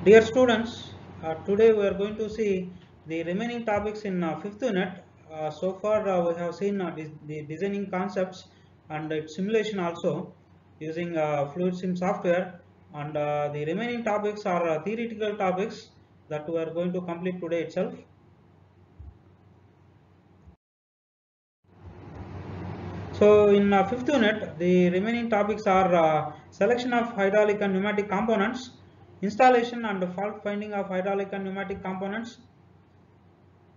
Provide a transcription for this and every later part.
Dear students, today we are going to see the remaining topics in 5th unit. So far we have seen the designing concepts and its simulation also using Fluid Sim software, and the remaining topics are theoretical topics that we are going to complete today itself. So in 5th unit, the remaining topics are selection of hydraulic and pneumatic components, installation and fault finding of hydraulic and pneumatic components,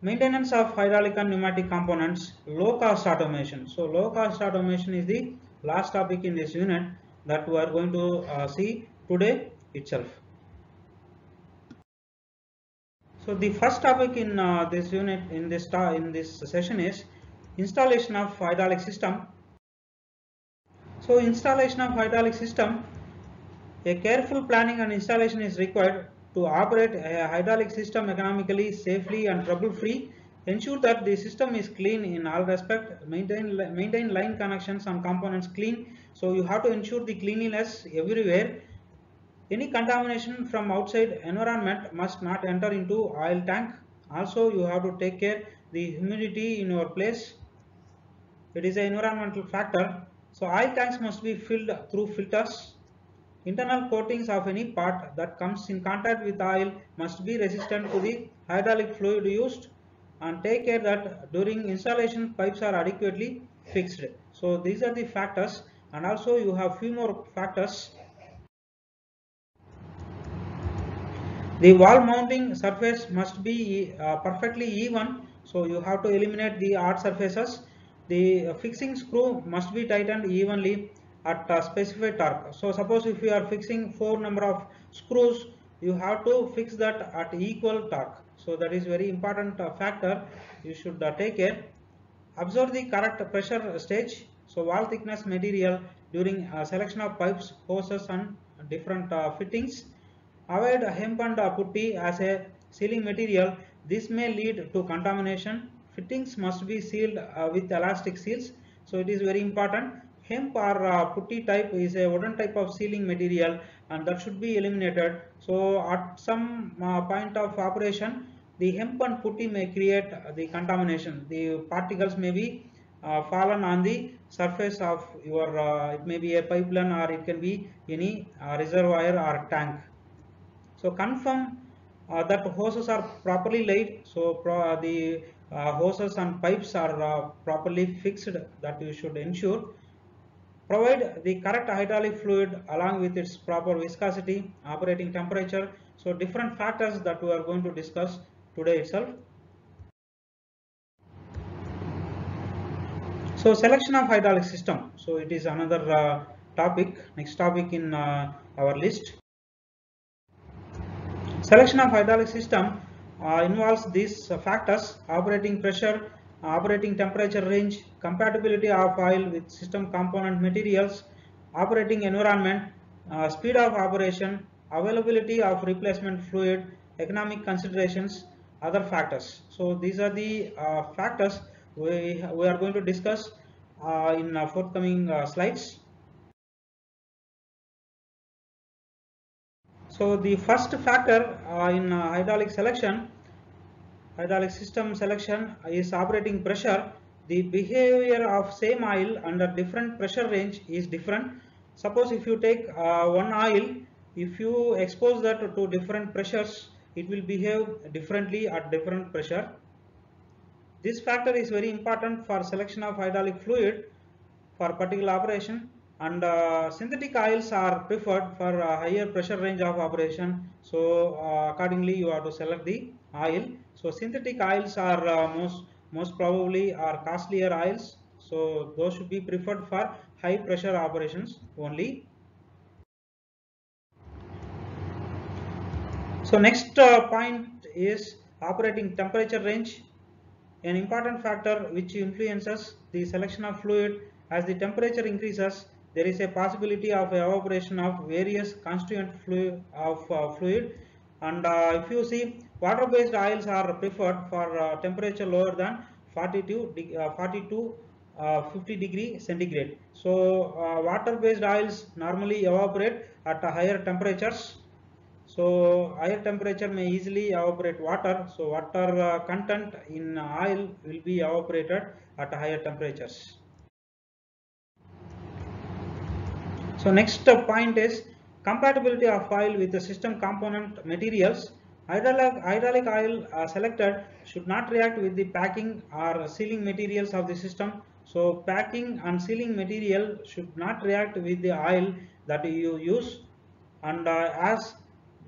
maintenance of hydraulic and pneumatic components, low cost automation. So low cost automation is the last topic in this unit that we are going to see today itself. So the first topic in this unit in this session is installation of hydraulic system. So installation of hydraulic system, a careful planning and installation is required to operate a hydraulic system economically, safely and trouble-free. Ensure that the system is clean in all respects. Maintain line connections and components clean. So you have to ensure the cleanliness everywhere. Any contamination from outside environment must not enter into oil tank. Also, you have to take care the humidity in your place. It is an environmental factor. So oil tanks must be filled through filters. Internal coatings of any part that comes in contact with oil must be resistant to the hydraulic fluid used, and take care that during installation pipes are adequately fixed. So these are the factors, and also you have few more factors. The wall mounting surface must be perfectly even, so you have to eliminate the odd surfaces. The fixing screw must be tightened evenly at a specified torque. So suppose if you are fixing 4 number of screws, you have to fix that at equal torque. So that is very important factor you should take care. Observe the correct pressure stage. So wall thickness material during selection of pipes, hoses and different fittings. Avoid hemp and putty as a sealing material. This may lead to contamination. Fittings must be sealed with elastic seals. So it is very important. Hemp or putty type is a wooden type of sealing material, and that should be eliminated. So at some point of operation, the hemp and putty may create the contamination. The particles may be fallen on the surface of your, it may be a pipeline or it can be any reservoir or tank. So confirm that hoses are properly laid. So the hoses and pipes are properly fixed, that you should ensure. Provide the correct hydraulic fluid along with its proper viscosity, operating temperature. So different factors that we are going to discuss today itself. So selection of hydraulic system. So it is another topic, next topic in our list. Selection of hydraulic system involves these factors: operating pressure, operating temperature range, compatibility of oil with system component materials, operating environment, speed of operation, availability of replacement fluid, economic considerations, other factors. So these are the factors we are going to discuss in forthcoming slides. So the first factor in hydraulic system selection is operating pressure. The behavior of same oil under different pressure range is different. Suppose if you take one oil, if you expose that to different pressures, it will behave differently at different pressure. This factor is very important for selection of hydraulic fluid for particular operation, and synthetic oils are preferred for higher pressure range of operation. So accordingly you have to select the oil. So synthetic oils are most probably are costlier oils, so those should be preferred for high pressure operations only. So next point is operating temperature range, an important factor which influences the selection of fluid. As the temperature increases, there is a possibility of evaporation of various constituent fluid, and if you see, water based oils are preferred for temperature lower than 40 to 50 degree centigrade. So water based oils normally evaporate at higher temperatures. So higher temperature may easily evaporate water. So water content in oil will be evaporated at higher temperatures. So next point is compatibility of oil with the system component materials. Hydraulic oil selected should not react with the packing or sealing materials of the system. So packing and sealing material should not react with the oil that you use, and as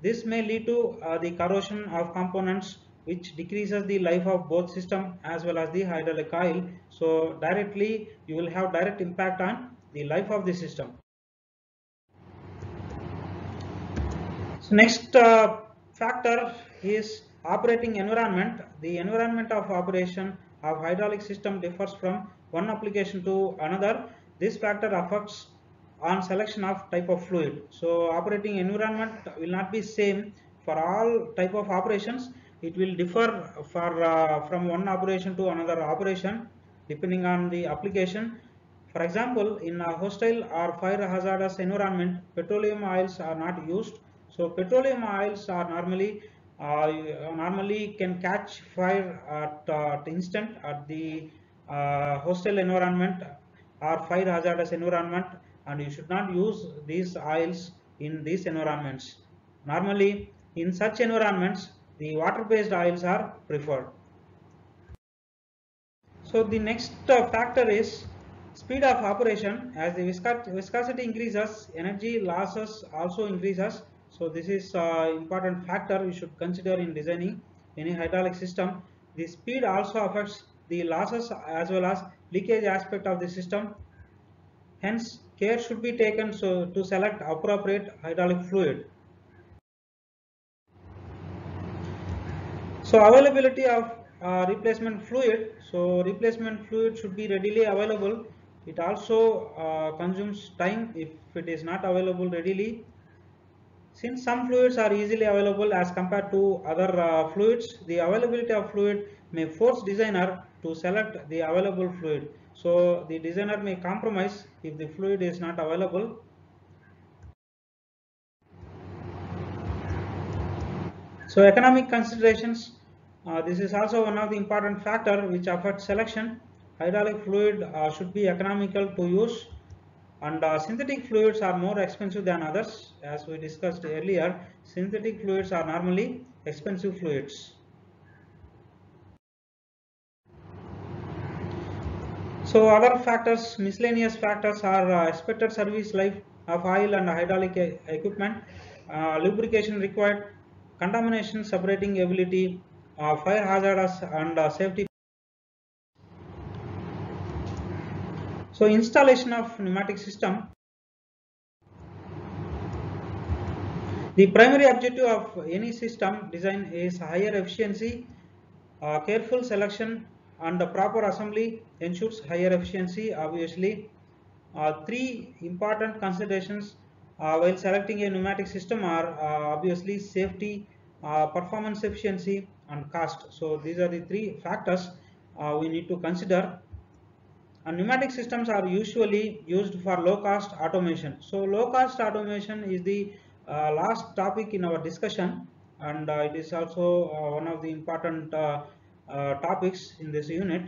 this may lead to the corrosion of components, which decreases the life of both system as well as the hydraulic oil. So directly you will have direct impact on the life of the system. So next factor is operating environment. The environment of operation of hydraulic system differs from one application to another. This factor affects on selection of type of fluid. So operating environment will not be same for all type of operations. It will differ for from one operation to another operation depending on the application. For example, in a hostile or fire hazardous environment, petroleum oils are not used. So petroleum oils are normally can catch fire at instant at the hostile environment or fire hazardous environment, and you should not use these oils in these environments. Normally, in such environments, the water-based oils are preferred. So the next factor is speed of operation. As the viscosity increases, energy losses also increases. So this is important factor we should consider in designing any hydraulic system. The speed also affects the losses as well as leakage aspect of the system. Hence, care should be taken so to select appropriate hydraulic fluid. So availability of replacement fluid. So replacement fluid should be readily available. It also consumes time if it is not available readily. Since some fluids are easily available as compared to other fluids, the availability of fluid may force designer to select the available fluid. So the designer may compromise if the fluid is not available. So economic considerations, this is also one of the important factor which affects selection. Hydraulic fluid should be economical to use, and synthetic fluids are more expensive than others. As we discussed earlier, synthetic fluids are normally expensive fluids. So other factors, miscellaneous factors are expected service life of oil and hydraulic equipment, lubrication required, contamination separating ability, fire hazardous and safety. So installation of pneumatic system. The primary objective of any system design is higher efficiency. Careful selection and the proper assembly ensures higher efficiency. Obviously, three important considerations while selecting a pneumatic system are obviously safety, performance efficiency, and cost. So these are the three factors we need to consider. And pneumatic systems are usually used for low cost automation. So low cost automation is the last topic in our discussion, and it is also one of the important topics in this unit.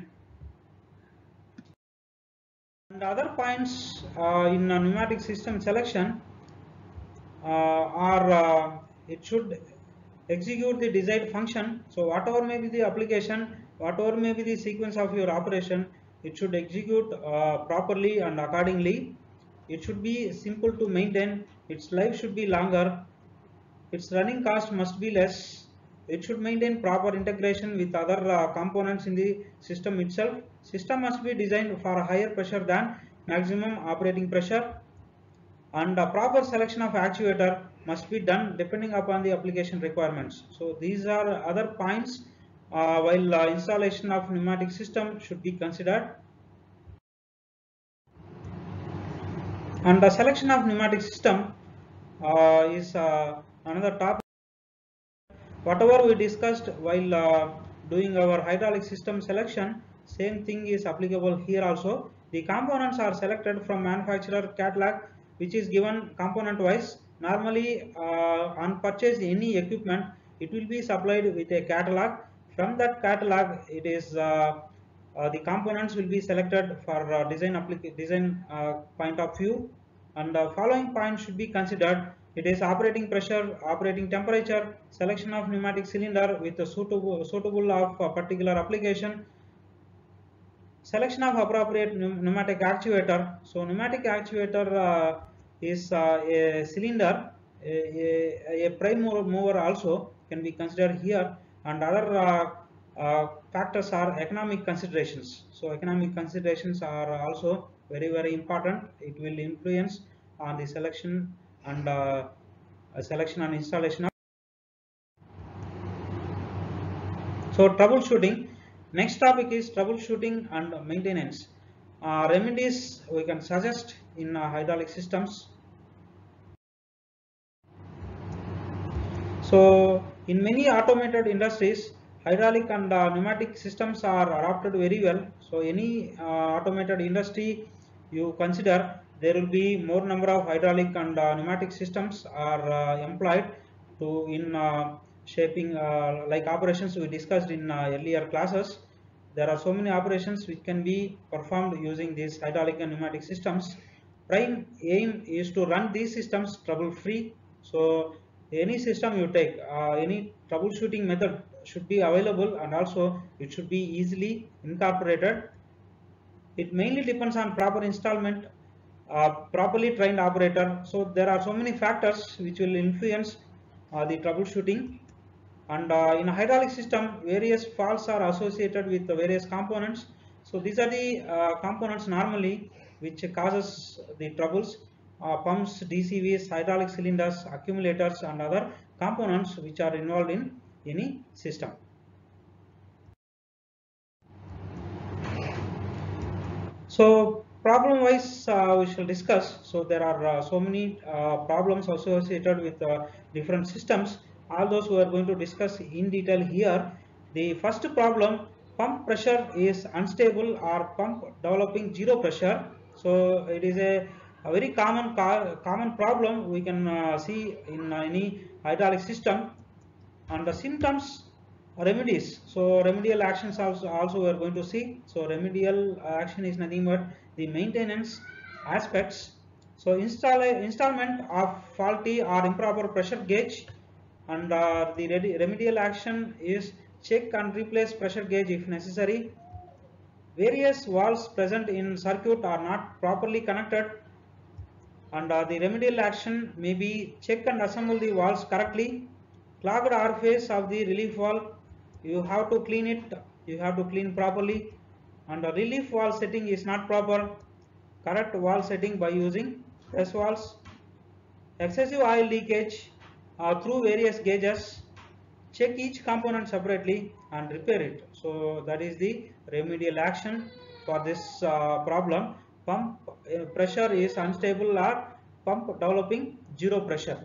And other points in pneumatic system selection are it should execute the desired function. So whatever may be the application, whatever may be the sequence of your operation, it should execute properly and accordingly. It should be simple to maintain, its life should be longer, its running cost must be less, it should maintain proper integration with other components in the system itself. System must be designed for higher pressure than maximum operating pressure, and a proper selection of actuator must be done depending upon the application requirements. So these are other points while installation of pneumatic system should be considered. And the selection of pneumatic system is another topic. Whatever we discussed while doing our hydraulic system selection, same thing is applicable here also. The components are selected from manufacturer catalog, which is given component wise. Normally, on purchase any equipment, it will be supplied with a catalog. From that catalog, it is the components will be selected for design point of view, and the following points should be considered. It is operating pressure, operating temperature, selection of pneumatic cylinder with a suitable of a particular application, selection of appropriate pneumatic actuator. So pneumatic actuator is a cylinder, a prime mover also can be considered here, and other factors are economic considerations. So economic considerations are also very important. It will influence on the selection and selection and installation. So troubleshooting. Next topic is troubleshooting and maintenance. Remedies we can suggest in hydraulic systems. So in many automated industries, hydraulic and pneumatic systems are adopted very well. So any automated industry you consider, there will be more number of hydraulic and pneumatic systems are employed to in shaping like operations we discussed in earlier classes. There are so many operations which can be performed using these hydraulic and pneumatic systems. Prime aim is to run these systems trouble free. So any system you take, any troubleshooting method should be available, and also it should be easily incorporated. It mainly depends on proper installment, properly trained operator. So there are so many factors which will influence the troubleshooting. And in a hydraulic system, various faults are associated with the various components. So these are the components normally which causes the troubles. Pumps, DCVs, hydraulic cylinders, accumulators, and other components which are involved in any system. So problem wise we shall discuss. So there are so many problems associated with different systems. All those we are going to discuss in detail here. The first problem, pump pressure is unstable or pump developing zero pressure. So it is a very common problem we can see in any hydraulic system. And the symptoms, remedies. So remedial actions also we are going to see. So remedial action is nothing but the maintenance aspects. So installment of faulty or improper pressure gauge, and the remedial action is check and replace pressure gauge if necessary. Various valves present in circuit are not properly connected, and the remedial action may be check and assemble the valves correctly. Clogged orifice of the relief valve, you have to clean it, you have to clean properly. And the relief valve setting is not proper, correct valve setting by using press valves. Excessive oil leakage through various gauges, check each component separately and repair it. So that is the remedial action for this problem. Pump pressure is unstable or pump developing zero pressure.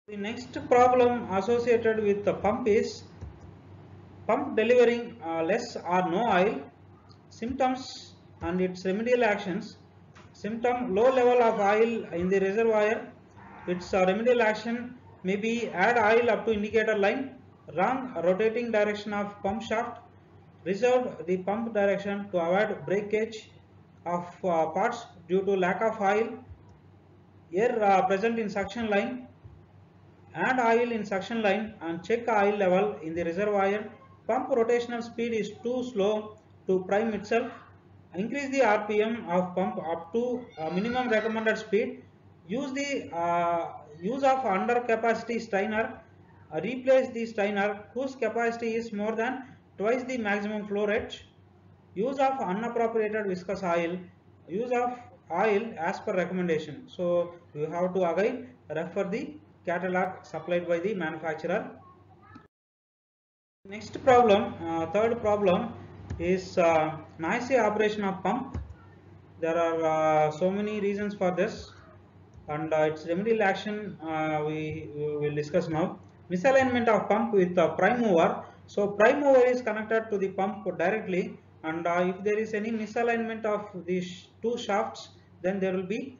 The next problem associated with the pump is pump delivering less or no oil. Symptoms and its remedial actions. Symptom, low level of oil in the reservoir. Its remedial action may be add oil up to indicator line, wrong rotating direction of pump shaft, reserve the pump direction to avoid breakage of parts due to lack of oil, air present in suction line, add oil in suction line and check oil level in the reservoir. Pump rotational speed is too slow to prime itself. Increase the RPM of pump up to minimum recommended speed. Use the use of under capacity strainer. Replace the strainer whose capacity is more than twice the maximum flow rate. Use of unappropriated viscous oil. Use of oil as per recommendation. So you have to again refer the catalog supplied by the manufacturer. Next problem, third problem is noisy operation of pump. There are so many reasons for this, and its remedial action we will discuss now. Misalignment of pump with prime mover. So prime mover is connected to the pump directly, and if there is any misalignment of these two shafts, then there will be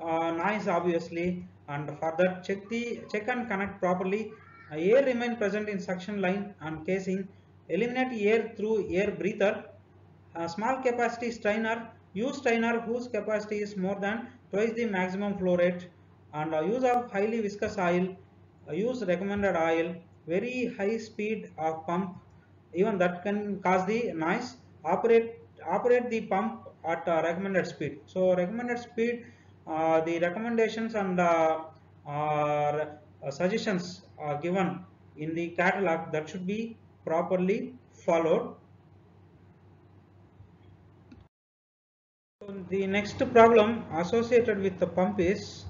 noise obviously, and for that check and connect properly. Air remain present in suction line and casing. Eliminate air through air breather. Small capacity strainer. Use strainer whose capacity is more than twice the maximum flow rate. And use of highly viscous oil. Use recommended oil. Very high speed of pump, even that can cause the noise. Operate the pump at recommended speed. So recommended speed, the recommendations and suggestions given in the catalog, that should be properly followed. So the next problem associated with the pump is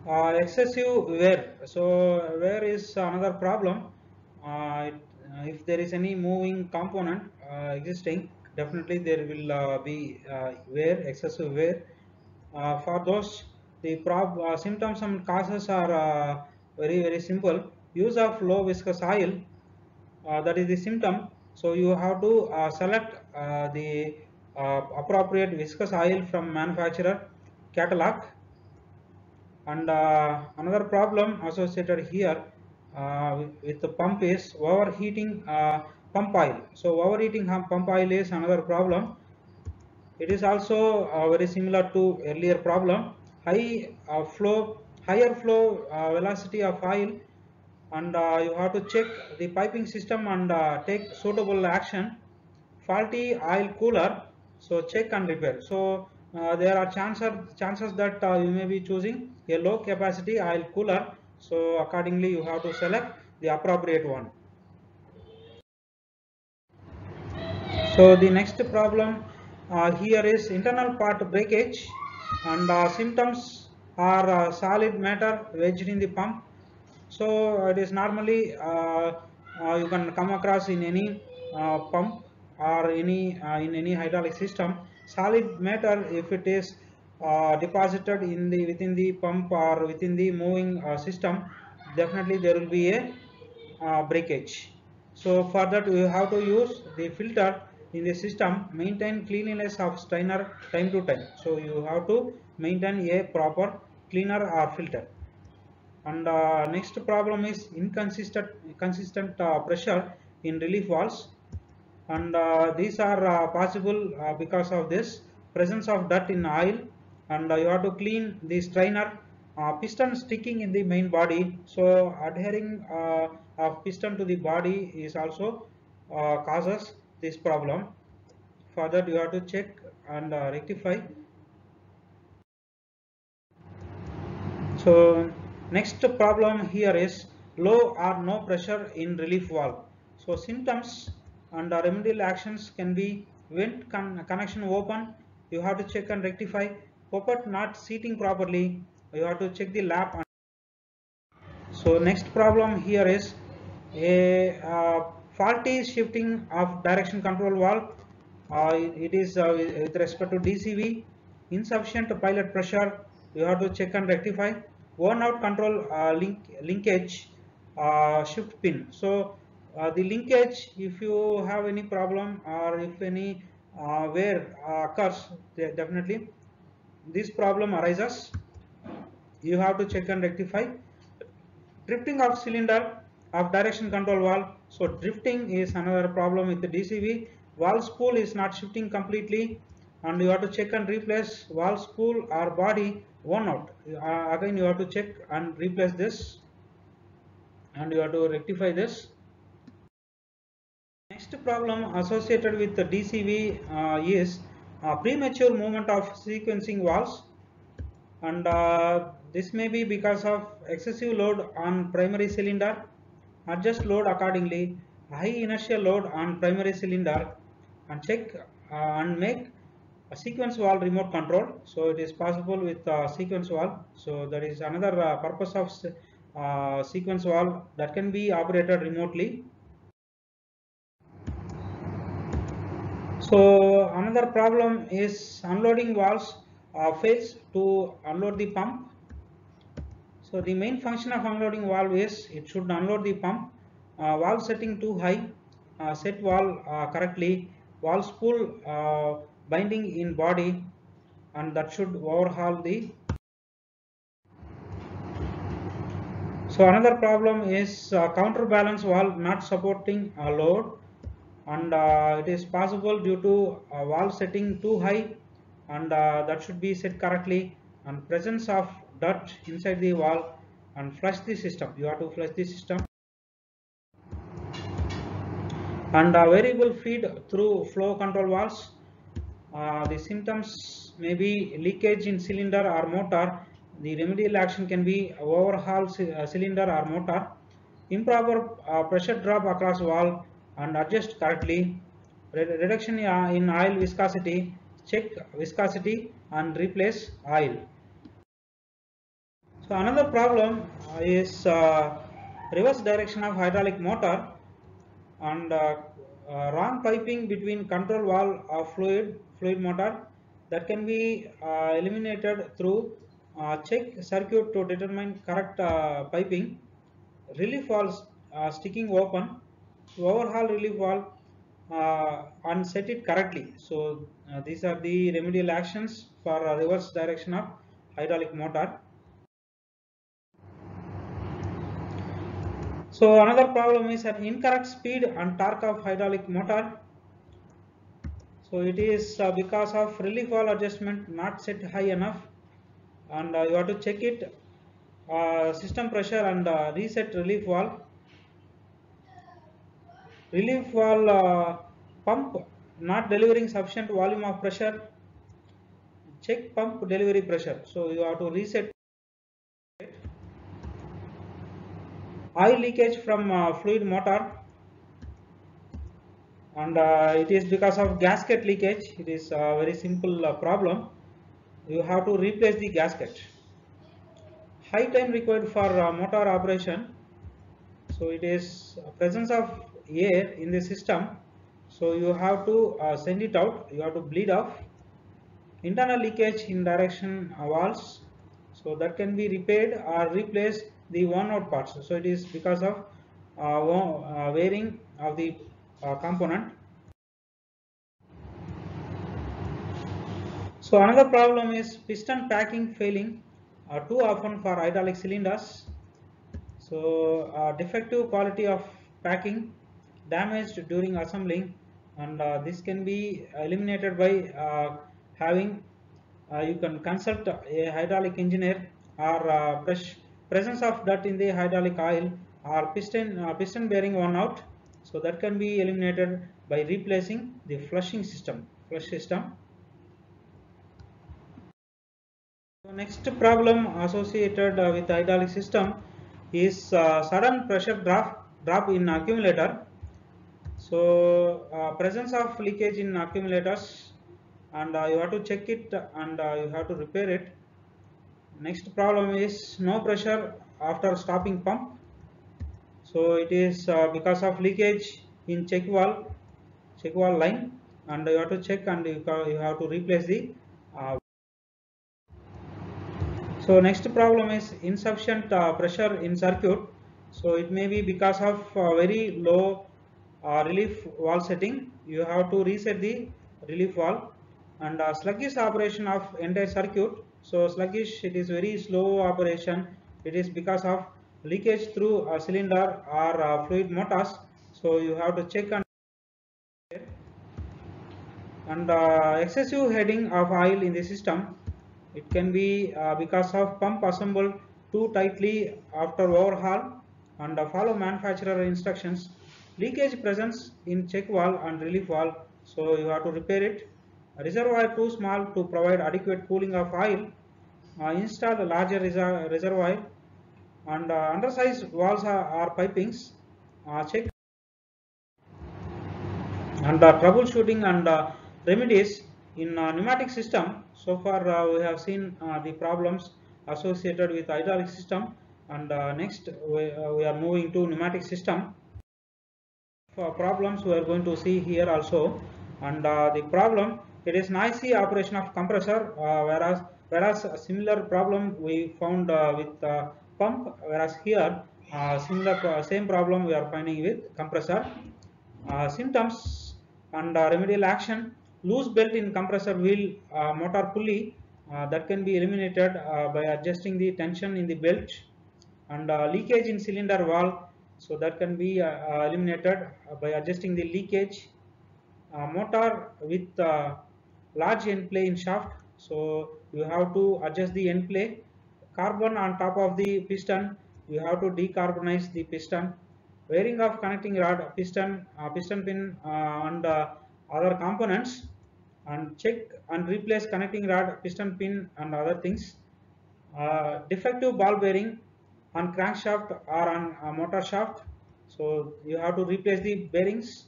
excessive wear. So wear is another problem. If there is any moving component existing, definitely there will be wear, excessive wear. For those, the symptoms and causes are very simple. Use of low viscous oil, that is the symptom. So you have to select the appropriate viscous oil from manufacturer catalog. And another problem associated here with the pump is overheating pump oil. So overheating pump oil is another problem. It is also very similar to earlier problem. Higher flow velocity of oil, and you have to check the piping system and take suitable action. Faulty oil cooler, so check and repair. So there are chances that you may be choosing a low capacity oil cooler, so accordingly you have to select the appropriate one. So the next problem here is internal part breakage, and symptoms are solid matter wedged in the pump. So it is normally you can come across in any pump or any in any hydraulic system. Solid matter, if it is deposited in the within the pump or within the moving system, definitely there will be a breakage. So for that you have to use the filter in the system. Maintain cleanliness of strainer time to time. So you have to maintain a proper cleaner or filter. And next problem is consistent pressure in relief valves, and these are possible because of this presence of dirt in oil. And you have to clean the strainer. Piston sticking in the main body, so adhering of piston to the body is also causes this problem. For that you have to check and rectify. So next problem here is low or no pressure in relief valve. So symptoms and remedial actions can be vent connection open, you have to check and rectify. Poppet not seating properly, you have to check the lap. So next problem here is a faulty shifting of direction control valve. It is with respect to DCV. Insufficient pilot pressure, you have to check and rectify. Worn out control linkage shift pin. So the linkage, if you have any problem or if any wear occurs, definitely this problem arises. You have to check and rectify. Drifting of cylinder of direction control valve. So drifting is another problem with the DCV. Valve spool is not shifting completely, and you have to check and replace valve spool or body worn out. Again you have to check and replace this, and you have to rectify this. Next problem associated with the DCV is premature movement of sequencing valves, and this may be because of excessive load on primary cylinder. Adjust load accordingly. High inertial load on primary cylinder, and check and make a sequence valve remote control. So it is possible with sequence valve. So that is another purpose of sequence valve, that can be operated remotely. So another problem is unloading valves fails to unload the pump. So the main function of unloading valve is it should unload the pump. Valve setting too high, set valve correctly, valve spool binding in body, and that should overhaul the So another problem is counterbalance valve not supporting a load, and it is possible due to valve setting too high, and that should be set correctly, and presence of dirt inside the valve, and flush the system. You have to flush the system. And variable feed through flow control valves. The symptoms may be leakage in cylinder or motor. The remedial action can be overhaul cylinder or motor, improper pressure drop across valve and adjust correctly, reduction in oil viscosity, check viscosity and replace oil. So another problem is reverse direction of hydraulic motor, and wrong piping between control valve of fluid motor, that can be eliminated through check circuit to determine correct piping. Relief valve sticking open, to overhaul relief valve and set it correctly. So these are the remedial actions for reverse direction of hydraulic motor. So another problem is an incorrect speed and torque of hydraulic motor. So it is because of relief valve adjustment not set high enough, and you have to check it, system pressure and reset relief valve. Relief valve pump not delivering sufficient volume of pressure, check pump delivery pressure. So you have to reset it. Oil leakage from fluid motor, and it is because of gasket leakage. It is a very simple problem. You have to replace the gasket. High time required for motor operation. So it is presence of air in the system, so you have to send it out, you have to bleed off. Internal leakage in direction valves, so that can be repaired or replace the worn out parts. So it is because of wearing of the component. So another problem is piston packing failing too often for hydraulic cylinders. So defective quality of packing, damaged during assembling, and this can be eliminated by having you can consult a hydraulic engineer, or presence of dirt in the hydraulic oil, or piston bearing worn out. So that can be eliminated by replacing the flush system. So next problem associated with hydraulic system is sudden pressure drop in accumulator. So presence of leakage in accumulators, and you have to check it, and you have to repair it. Next problem is no pressure after stopping pump. So it is because of leakage in check valve line, and you have to check, and you have to replace the so next problem is insufficient pressure in circuit. So it may be because of very low relief valve setting. You have to reset the relief valve, and sluggish operation of entire circuit. So sluggish, it is very slow operation. It is because of leakage through a cylinder or fluid motors. So you have to check, and excessive heading of oil in the system. It can be because of pump assembled too tightly after overhaul, and follow manufacturer instructions. Leakage presence in check valve and relief valve, so you have to repair it. A reservoir too small to provide adequate cooling of oil. Install a larger reservoir, and undersized valves are pipings. Check, and troubleshooting and remedies in pneumatic system. So far we have seen the problems associated with hydraulic system, and next we are moving to pneumatic system. For problems we are going to see here also, and the problem, it is noisy operation of compressor, whereas a similar problem we found with pump, whereas here same problem we are finding with compressor. Symptoms and remedial action: loose belt in compressor wheel motor pulley, that can be eliminated by adjusting the tension in the belt. and leakage in cylinder valve, so that can be eliminated by adjusting the leakage. Motor with large end play in shaft, so you have to adjust the end play. Carbon on top of the piston, you have to decarbonize the piston. Wearing of connecting rod, piston pin, and other components, and check and replace connecting rod, piston pin and other things. Defective ball bearing on crankshaft or on motor shaft, so you have to replace the bearings.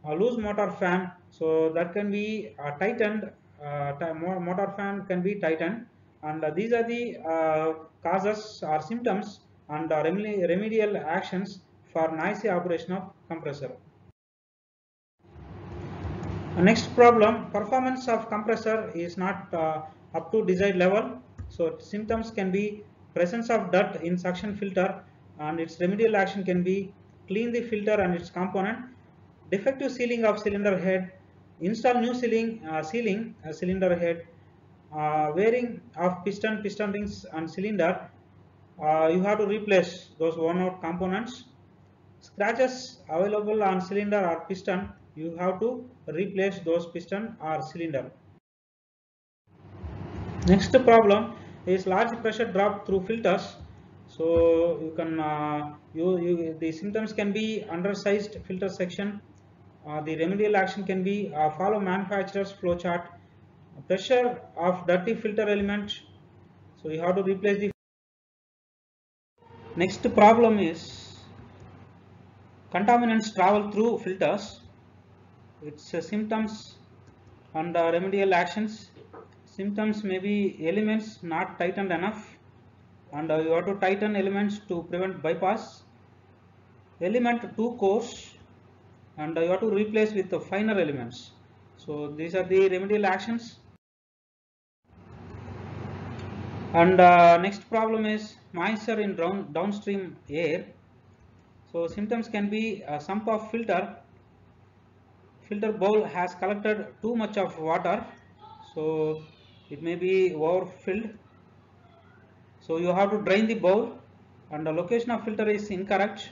A loose motor fan, so that can be tightened. Motor fan can be tightened, and these are the causes or symptoms and remedial actions for noisy operation of compressor. Next problem, performance of compressor is not up to desired level. So symptoms can be presence of dirt in suction filter, and its remedial action can be clean the filter and its component. Defective sealing of cylinder head, install new sealing cylinder head, wearing of piston rings and cylinder. You have to replace those worn out components. Scratches available on cylinder or piston, you have to replace those piston or cylinder. Next problem is large pressure drop through filters. So you can the symptoms can be undersized filter section. The remedial action can be follow manufacturer's flow chart. Pressure of dirty filter element, so you have to replace the. Next problem is contaminants travel through filters. Its symptoms and remedial actions. Symptoms may be elements not tightened enough, and you have to tighten elements to prevent bypass. Element too coarse, and you have to replace with the finer elements. So these are the remedial actions. And next problem is moisture in downstream air. So symptoms can be sump of filter bowl has collected too much of water, so it may be overfilled. So you have to drain the bowl, and the location of filter is incorrect.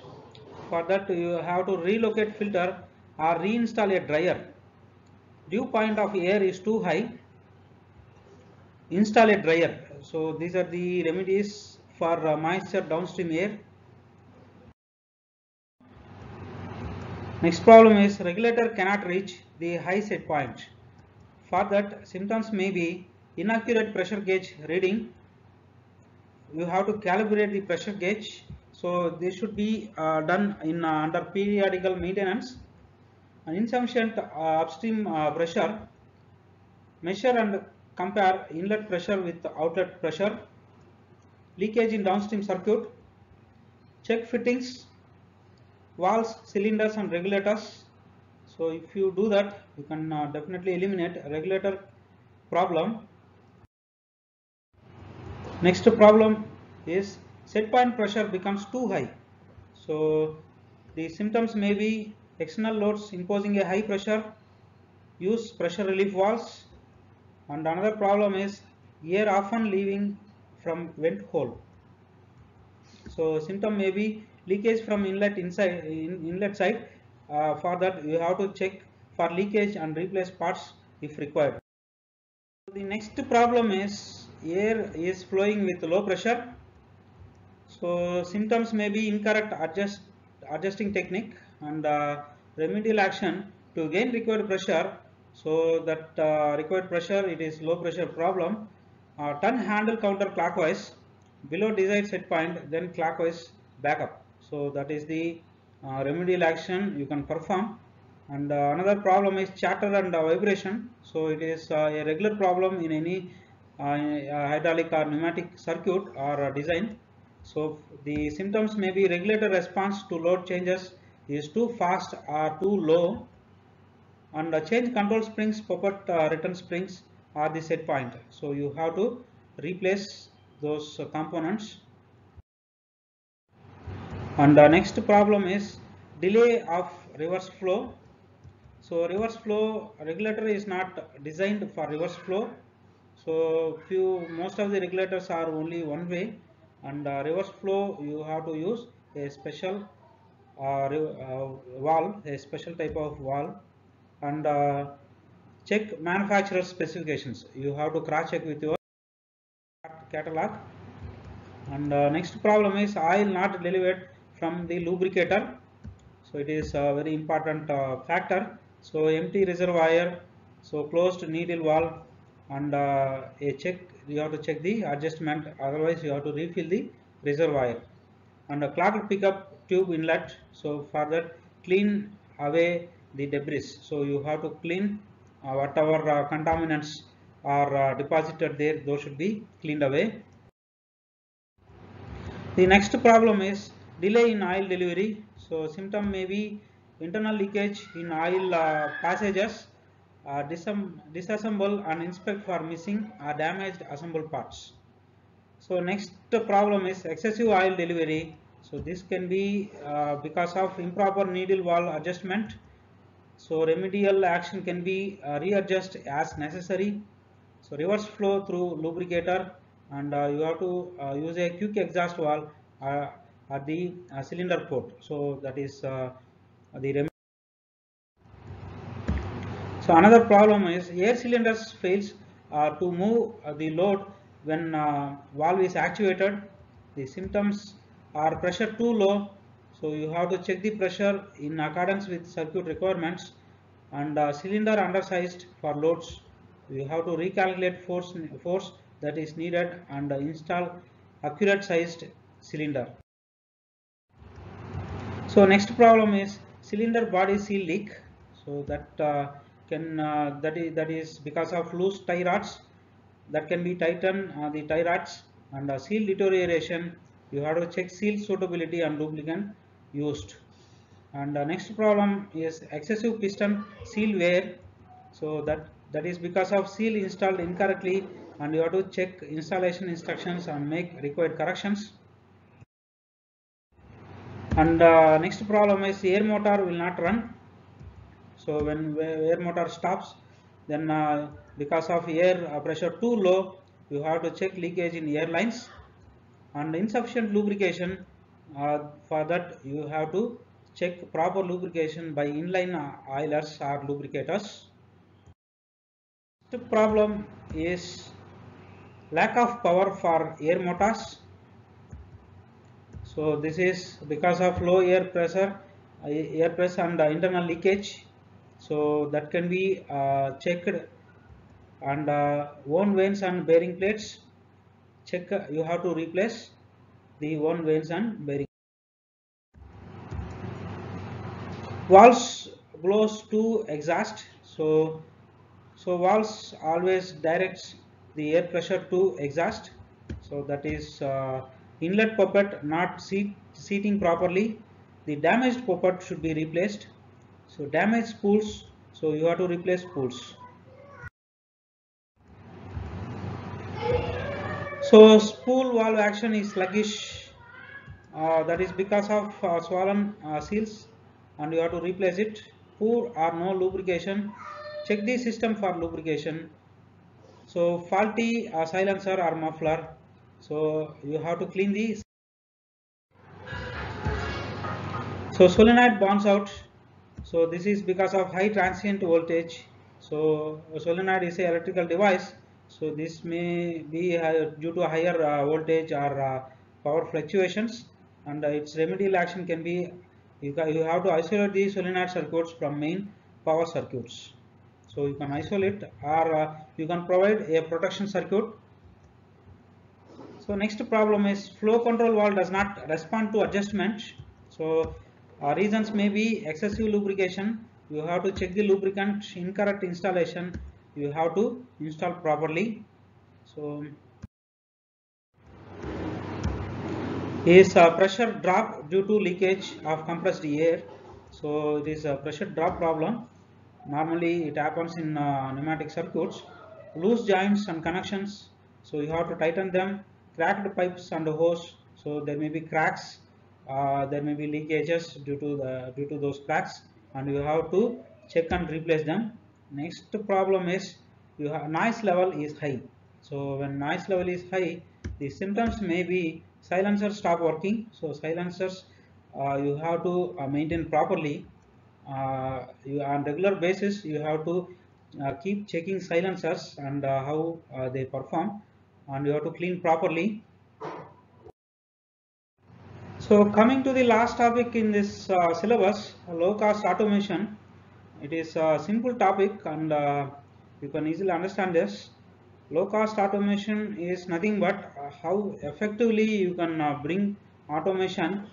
For that you have to relocate filter or reinstall a dryer. Dew point of air is too high, install a dryer. So these are the remedies for moisture downstream air. Next problem is regulator cannot reach the high set point. For that, symptoms may be inaccurate pressure gauge reading. You have to calibrate the pressure gauge. So this should be done in under periodical maintenance. An insufficient upstream pressure. Measure and compare inlet pressure with outlet pressure. Leakage in downstream circuit. Check fittings, valves, cylinders and regulators. So if you do that, you can definitely eliminate a regulator problem. Next problem is set point pressure becomes too high. So the symptoms may be external loads imposing a high pressure, use pressure relief valves, and another problem is air often leaving from vent hole. So symptom may be leakage from inlet side. For that you have to check for leakage and replace parts if required. The next problem is air is flowing with low pressure. So symptoms may be incorrect adjusting technique, and remedial action to gain required pressure. So that required pressure, it is low pressure problem. Turn handle counterclockwise below desired set point, then clockwise back up. So that is the remedial action you can perform. And another problem is chatter and vibration. So it is a regular problem in any hydraulic or pneumatic circuit or design. So the symptoms may be regulator response to load changes is too fast or too low, and change control springs, puppet return springs are the set point. So you have to replace those components. And the next problem is delay of reverse flow. So reverse flow regulator is not designed for reverse flow. So most of the regulators are only one way, and reverse flow you have to use a special valve, a special type of valve, and check manufacturer specifications. You have to cross check with your catalog. And next problem is oil not delivered from the lubricator. So it is a very important factor. So empty reservoir, so closed needle valve, and a check, you have to check the adjustment, otherwise you have to refill the reservoir. And a clogged pickup tube inlet, so for that clean away the debris. So you have to clean whatever contaminants are deposited there, those should be cleaned away. The next problem is delay in oil delivery. So symptom may be internal leakage in oil passages, disassemble and inspect for missing or damaged assembled parts. So next problem is excessive oil delivery. So this can be because of improper needle valve adjustment. So remedial action can be readjust as necessary. So reverse flow through lubricator, and you have to use a quick exhaust valve at the cylinder port. So that is the remedy. So another problem is air cylinders fails to move the load when valve is actuated. The symptoms are pressure too low, so you have to check the pressure in accordance with circuit requirements, and cylinder undersized for loads. You have to recalculate force that is needed and install accurate sized cylinder. So next problem is cylinder body seal leak. So that that is because of loose tie rods, that can be tightened the tie rods, and seal deterioration. You have to check seal suitability and lubricant used. And next problem is excessive piston seal wear. So that is because of seal installed incorrectly, and you have to check installation instructions and make required corrections. And next problem is air motor will not run. So when air motor stops, then because of air pressure too low, you have to check leakage in air lines, and insufficient lubrication. For that you have to check proper lubrication by inline oilers or lubricators. The problem is lack of power for air motors. So this is because of low air pressure and internal leakage. So that can be checked, and worn vanes and bearing plates, check, you have to replace the worn vanes and bearing. Valves blows to exhaust. So valves always directs the air pressure to exhaust. So that is inlet poppet not seating properly. The damaged poppet should be replaced. So damaged spools, so you have to replace spools. So spool valve action is sluggish. That is because of swollen seals, and you have to replace it. Poor or no lubrication. Check the system for lubrication. So faulty silencer or muffler. So you have to clean the. So solenoid burns out. So this is because of high transient voltage. So a solenoid is an electrical device. So this may be due to higher voltage or power fluctuations, and its remedial action can be you have to isolate the solenoid circuits from main power circuits. So you can isolate, or you can provide a protection circuit. So next problem is flow control valve does not respond to adjustment. So reasons may be excessive lubrication. You have to check the lubricant, incorrect installation. You have to install properly. So is pressure drop due to leakage of compressed air. So it is a pressure drop problem. Normally it happens in pneumatic circuits. Loose joints and connections, so you have to tighten them. Cracked pipes and hose, so there may be cracks, there may be leakages due to those cracks, and you have to check and replace them. Next problem is noise level is high. So when noise level is high, the symptoms may be silencers stop working. So silencers you have to maintain properly. You, on regular basis you have to keep checking silencers and how they perform, and you have to clean properly. So coming to the last topic in this syllabus, low cost automation. It is a simple topic, and you can easily understand this. Low cost automation is nothing but how effectively you can bring automation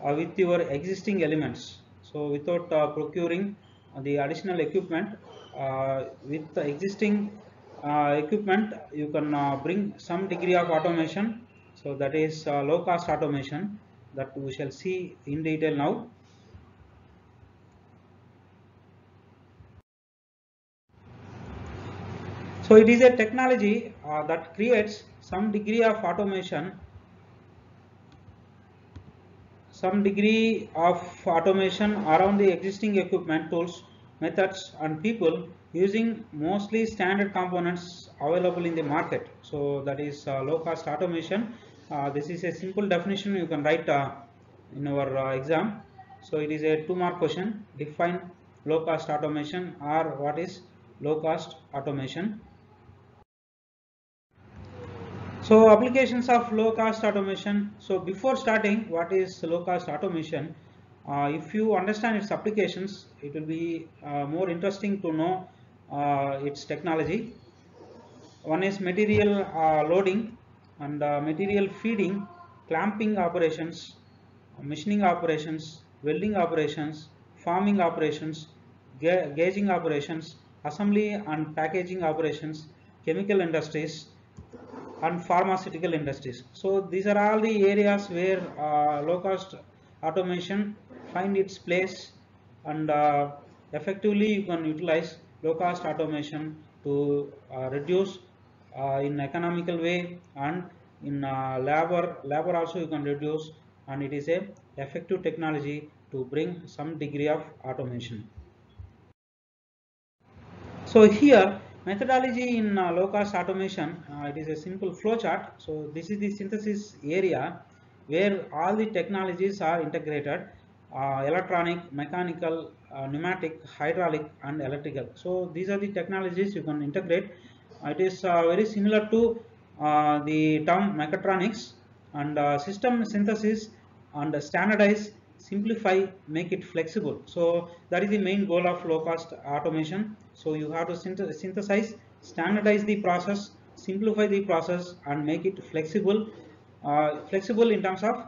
with your existing elements. So without procuring the additional equipment, with the existing equipment you can bring some degree of automation. So that is low cost automation that we shall see in detail now. So it is a technology that creates some degree of automation, around the existing equipment, tools, methods and people, using mostly standard components available in the market. So that is low cost automation. This is a simple definition you can write in our exam. So it is a 2-mark question. Define low cost automation, or what is low cost automation. So applications of low cost automation. So before starting, what is low cost automation? If you understand its applications, it will be more interesting to know its technology. One is material loading and material feeding, clamping operations, machining operations, welding operations, forming operations, gauging operations, assembly and packaging operations, chemical industries, and pharmaceutical industries. So these are all the areas where low cost automation find its place, and effectively you can utilize low cost automation to reduce in economical way, and in labor also you can reduce, and it is a effective technology to bring some degree of automation. So here methodology in low cost automation, it is a simple flow chart. So this is the synthesis area where all the technologies are integrated: electronic, mechanical, pneumatic, hydraulic and electrical. So these are the technologies you can integrate. It is very similar to the term mechatronics, and system synthesis and standardize, simplify, make it flexible. So that is the main goal of low cost automation. So you have to synthesize, standardize the process, simplify the process and make it flexible, flexible in terms of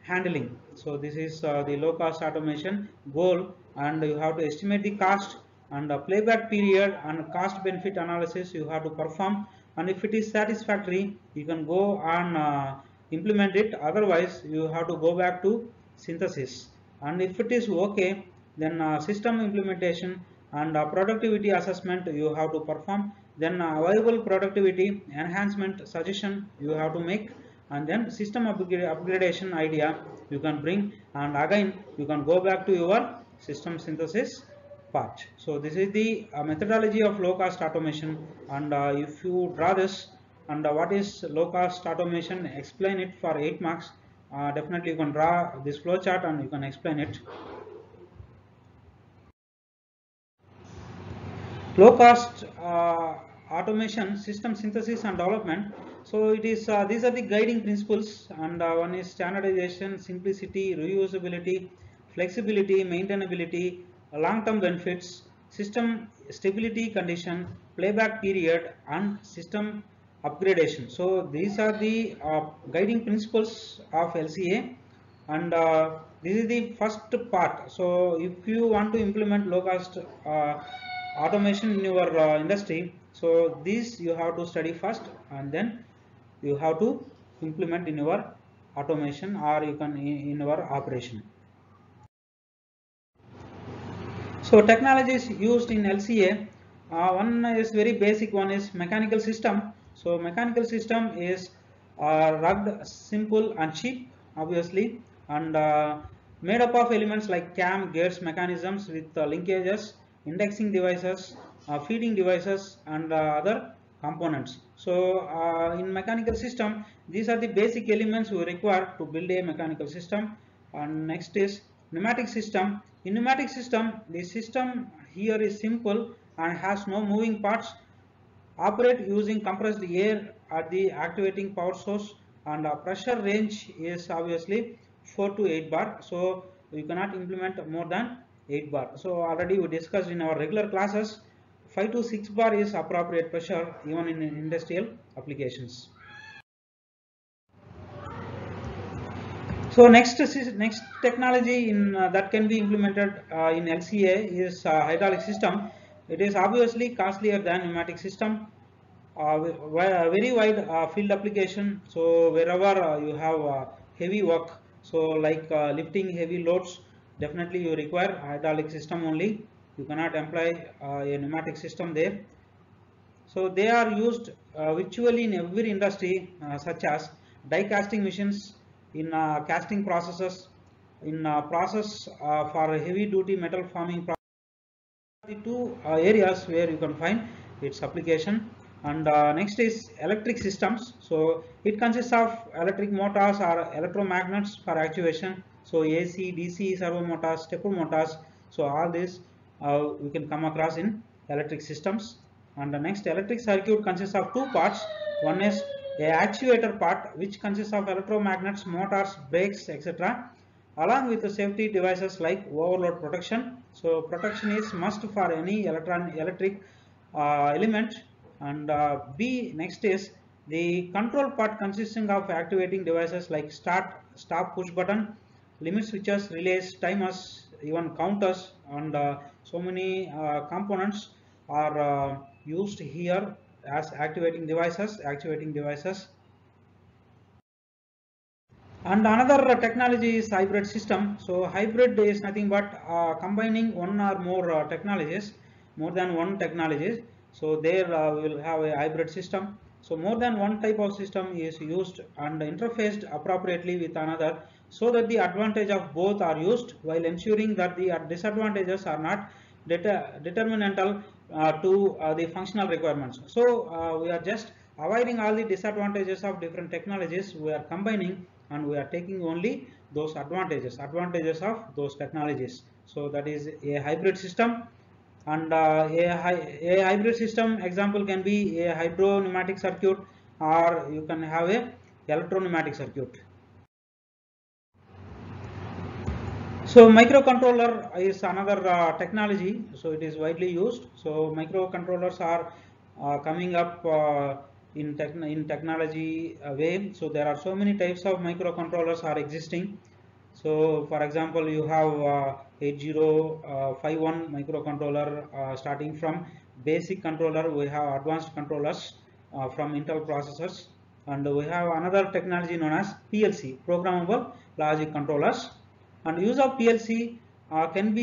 handling. So this is the low cost automation goal, and you have to estimate the cost, and playback period and cost benefit analysis you have to perform, and if it is satisfactory you can go on implement it, otherwise you have to go back to synthesis, and if it is okay then system implementation and productivity assessment you have to perform, then available productivity enhancement suggestion you have to make, and then system upgradation idea you can bring, and again you can go back to your system synthesis part. So this is the methodology of low cost automation, and if you draw this, and what is low cost automation, explain it for 8 marks. Definitely you can draw this flow chart and you can explain it. Low cost automation, system synthesis and development. So it is these are the guiding principles, and one is standardization, simplicity, reusability, flexibility, maintainability, long-term benefits, system stability condition, playback period and system upgradation. So these are the guiding principles of LCA, and this is the first part. So if you want to implement low cost automation in your industry, so this you have to study first, and then you have to implement in your automation, or you can in your operation. So technologies used in LCA, one is very basic, one is mechanical system. So mechanical system is rugged, simple and cheap obviously, and made up of elements like cam, gears, mechanisms with linkages, indexing devices, feeding devices and other components. So in mechanical system, these are the basic elements we require to build a mechanical system. And next is pneumatic system. In pneumatic system, the system here is simple and has no moving parts. Operate using compressed air at the activating power source, and pressure range is obviously 4 to 8 bar. So you cannot implement more than 8 bar. So already we discussed in our regular classes, 5 to 6 bar is appropriate pressure even in industrial applications. So next technology that can be implemented in LCA is hydraulic system. It is obviously costlier than pneumatic system. Very wide field application. So wherever you have heavy work, so like lifting heavy loads, definitely you require hydraulic system only. You cannot employ a pneumatic system there. So they are used virtually in every industry, such as die casting machines, in casting processes, in process for heavy duty metal forming. The two areas where you can find its application. And next is electric systems. So it consists of electric motors or electromagnets for actuation. So AC, DC, servo motors, stepper motors. So all this we can come across in electric systems. And the next, electric circuit consists of two parts. One is a actuator part, which consists of electromagnets, motors, brakes, etc., along with the safety devices like overload protection. So protection is must for any electric element. And B, next is the control part, consisting of activating devices like start, stop, push button, limit switches, relays, timers, even counters, and so many components are used here as activating devices. And another technology is hybrid system. So hybrid is nothing but combining one or more technologies, more than one technologies. So there we will have a hybrid system. So more than one type of system is used and interfaced appropriately with another, so that the advantage of both are used, while ensuring that the disadvantages are not determinantal to the functional requirements. So we are just avoiding all the disadvantages of different technologies. We are combining and we are taking only those advantages of those technologies. So that is a hybrid system. And a hybrid system example can be a hydro pneumatic circuit, or you can have a electro pneumatic circuit. So microcontroller is another technology. So it is widely used. So microcontrollers are coming up in technology way. So there are so many types of microcontrollers are existing. So for example, you have 8051 microcontroller, starting from basic controller. We have advanced controllers from Intel processors, and we have another technology known as PLC, programmable logic controllers. And use of PLC can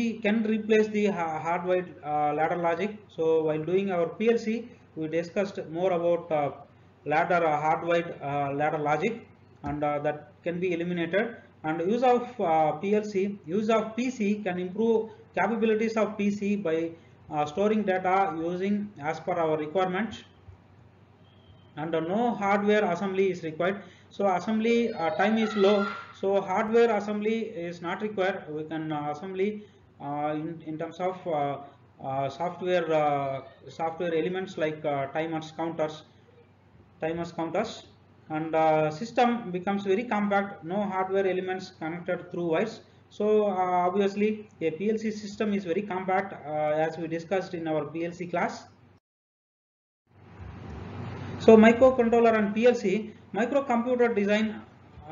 replace the hardwired ladder logic. So while doing our PLC, we discussed more about hardwired ladder logic, and that can be eliminated. And use of PC can improve capabilities of PC by storing data using as per our requirement, and no hardware assembly is required. So assembly time is low, so hardware assembly is not required. We can assembly in terms of software elements like timers, counters, and system becomes very compact, no hardware elements connected through wires. So obviously a PLC system is very compact, as we discussed in our PLC class. So microcontroller and PLC, microcomputer design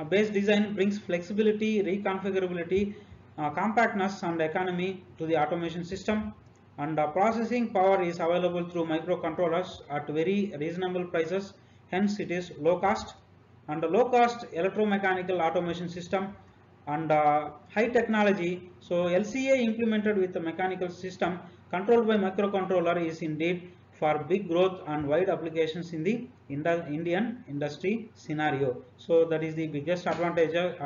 based design brings flexibility, reconfigurability, compactness and economy to the automation system, and processing power is available through microcontrollers at very reasonable prices, hence it is low cost. And low cost electromechanical automation system and high technology. So LCA implemented with the mechanical system controlled by microcontroller is indeed for big growth and wide applications in the Indian industry scenario. So that is the biggest advantage of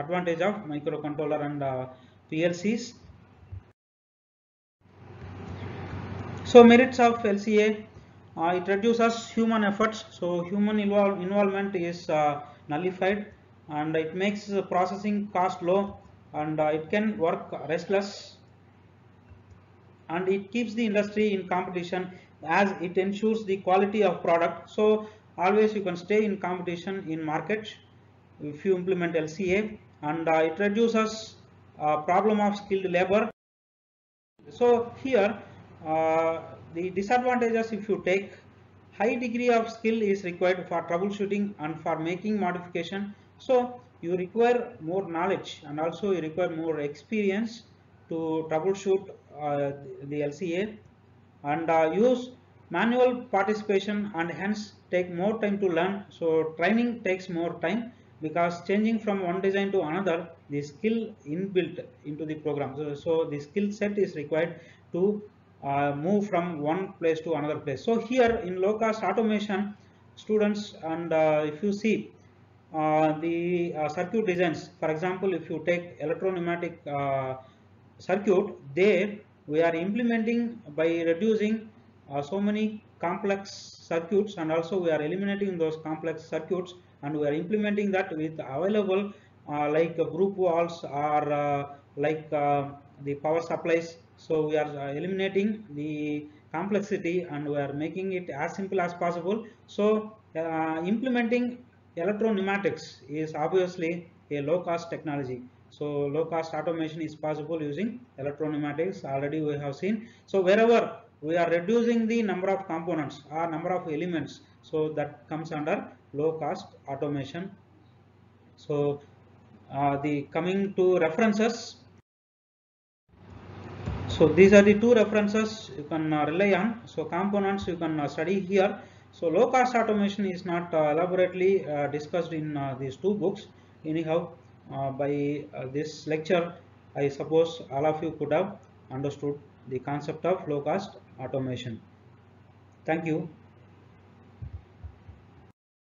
microcontroller and PLCs. So merits of LCA. It reduces human efforts, so human involvement is nullified, and it makes the processing cost low, and it can work restless, and it keeps the industry in competition as it ensures the quality of product. So always you can stay in competition in market if you implement LCA, and it reduces problem of skilled labor. So here the disadvantages, if you take, high degree of skill is required for troubleshooting and for making modification. So you require more knowledge and also you require more experience to troubleshoot the LCA, and use manual participation and hence take more time to learn. So training takes more time because changing from one design to another, the skill inbuilt into the program. So the skill set is required to move from one place to another place. So here in low cost automation, students, and if you see the circuit designs, for example, if you take electro-pneumatic circuit, there we are implementing by reducing so many complex circuits, and also we are eliminating those complex circuits, and we are implementing that with available like group walls or like the power supplies. So we are eliminating the complexity and we are making it as simple as possible. So implementing electro pneumatics is obviously a low cost technology. So low cost automation is possible using electro pneumatics, already we have seen. So wherever we are reducing the number of components or number of elements, so that comes under low cost automation. So the coming to references, so these are the two references you can rely on. So components you can study here. So low cost automation is not elaborately discussed in these two books. Anyhow, by this lecture, I suppose all of you could have understood the concept of low cost automation. Thank you.